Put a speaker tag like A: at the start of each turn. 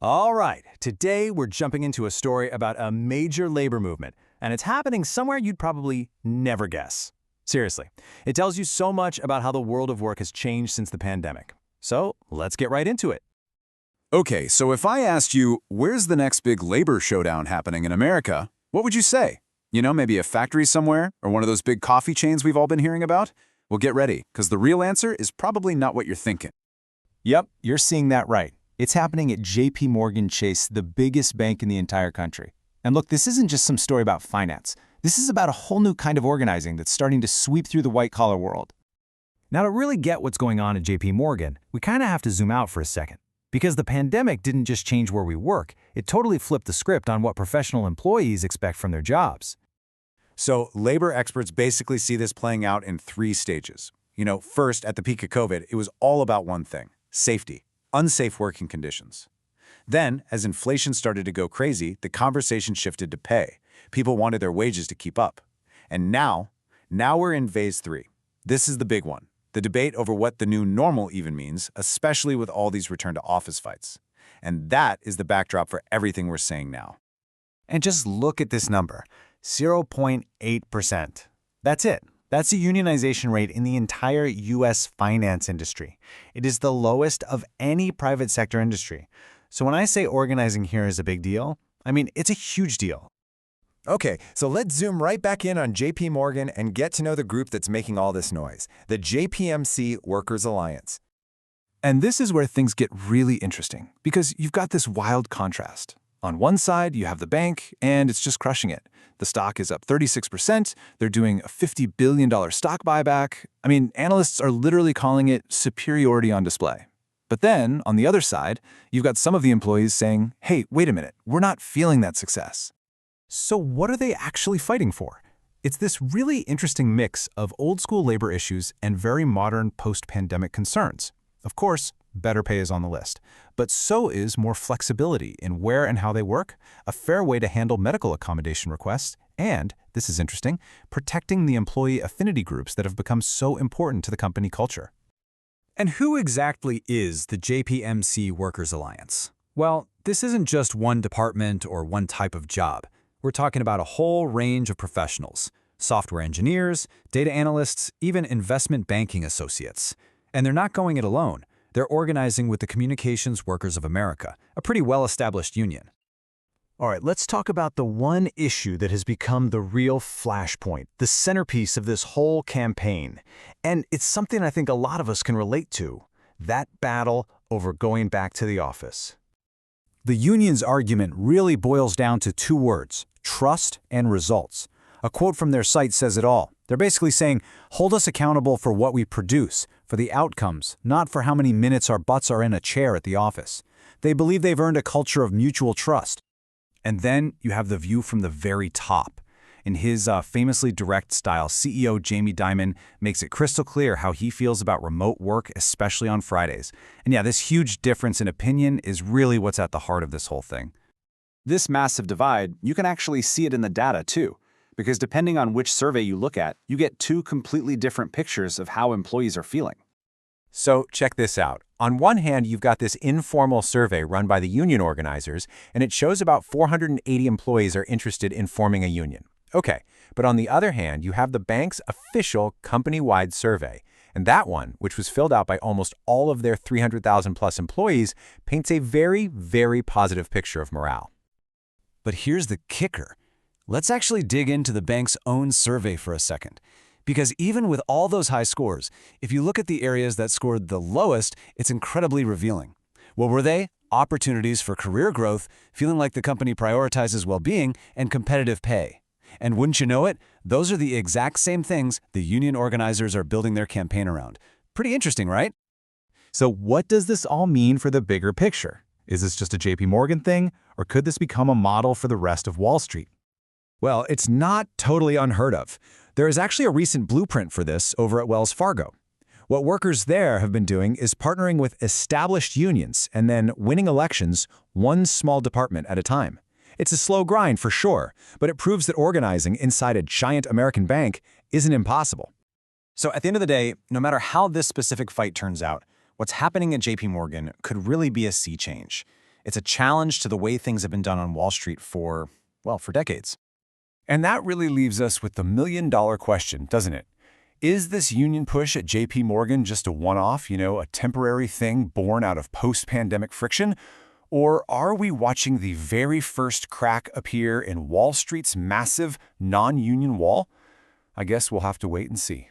A: All right, today we're jumping into a story about a major labor movement, and it's happening somewhere you'd probably never guess. Seriously, it tells you so much about how the world of work has changed since the pandemic. So let's get right into it.
B: Okay, so if I asked you, where's the next big labor showdown happening in America, what would you say? Maybe a factory somewhere, or one of those big coffee chains we've all been hearing about? Well, get ready, because the real answer is probably not what you're thinking.
A: Yep, you're seeing that right. It's happening at JPMorgan Chase, the biggest bank in the entire country. And look, this isn't just some story about finance. This is about a whole new kind of organizing that's starting to sweep through the white-collar world. Now, to really get what's going on at JPMorgan, we kind of have to zoom out for a second. Because the pandemic didn't just change where we work, it totally flipped the script on what professional employees expect from their jobs.
B: So labor experts basically see this playing out in three stages. First, at the peak of COVID, it was all about one thing: safety, unsafe working conditions. Then, as inflation started to go crazy, the conversation shifted to pay. People wanted their wages to keep up. And now we're in phase three. This is the big one. The debate over what the new normal even means, especially with all these return-to-office fights. And that is the backdrop for everything we're saying now.
A: And just look at this number, 0.8%. That's it. That's the unionization rate in the entire U.S. finance industry. It is the lowest of any private sector industry. So when I say organizing here is a big deal, I mean it's a huge deal.
C: Okay, so let's zoom right back in on JP Morgan and get to know the group that's making all this noise, the JPMC Workers Alliance.
B: And this is where things get really interesting, because you've got this wild contrast. On one side, you have the bank, and it's just crushing it. The stock is up 36%. They're doing a $50 billion stock buyback. I mean, analysts are literally calling it superiority on display. But then, on the other side, you've got some of the employees saying, hey, wait a minute, we're not feeling that success.
A: So what are they actually fighting for? It's this really interesting mix of old-school labor issues and very modern post-pandemic concerns. Of course, better pay is on the list, but so is more flexibility in where and how they work, a fair way to handle medical accommodation requests, and, this is interesting, protecting the employee affinity groups that have become so important to the company culture.
D: And who exactly is the JPMC Workers Alliance? Well, this isn't just one department or one type of job. We're talking about a whole range of professionals: software engineers, data analysts, even investment banking associates. And they're not going it alone. They're organizing with the Communications Workers of America, a pretty well-established union.
A: All right, let's talk about the one issue that has become the real flashpoint, the centerpiece of this whole campaign. And it's something I think a lot of us can relate to: that battle over going back to the office.
D: The union's argument really boils down to two words: trust and results. A quote from their site says it all. They're basically saying, hold us accountable for what we produce, for the outcomes, not for how many minutes our butts are in a chair at the office. They believe they've earned a culture of mutual trust. And then you have the view from the very top. In his famously direct style, CEO Jamie Dimon makes it crystal clear how he feels about remote work, especially on Fridays. And yeah, this huge difference in opinion is really what's at the heart of this whole thing. This massive divide, you can actually see it in the data too, because depending on which survey you look at, you get two completely different pictures of how employees are feeling.
C: So check this out. On one hand, you've got this informal survey run by the union organizers, and it shows about 480 employees are interested in forming a union. Okay, but on the other hand, you have the bank's official company-wide survey, and that one, which was filled out by almost all of their 300,000 plus employees, paints a very, very positive picture of morale.
D: But here's the kicker. Let's actually dig into the bank's own survey for a second. Because even with all those high scores, if you look at the areas that scored the lowest, it's incredibly revealing. What were they? Opportunities for career growth, feeling like the company prioritizes well-being, and competitive pay. And wouldn't you know it, those are the exact same things the union organizers are building their campaign around. Pretty interesting, right?
A: So what does this all mean for the bigger picture? Is this just a JP Morgan thing, or could this become a model for the rest of Wall Street?
D: Well, it's not totally unheard of. There is actually a recent blueprint for this over at Wells Fargo. What workers there have been doing is partnering with established unions and then winning elections one small department at a time. It's a slow grind for sure, but it proves that organizing inside a giant American bank isn't impossible. So at the end of the day, no matter how this specific fight turns out, what's happening at JPMorgan could really be a sea change.
B: It's a challenge to the way things have been done on Wall Street for decades.
C: And that really leaves us with the million-dollar question, doesn't it? Is this union push at JPMorgan just a one-off, a temporary thing born out of post-pandemic friction? Or are we watching the very first crack appear in Wall Street's massive non-union wall? I guess we'll have to wait and see.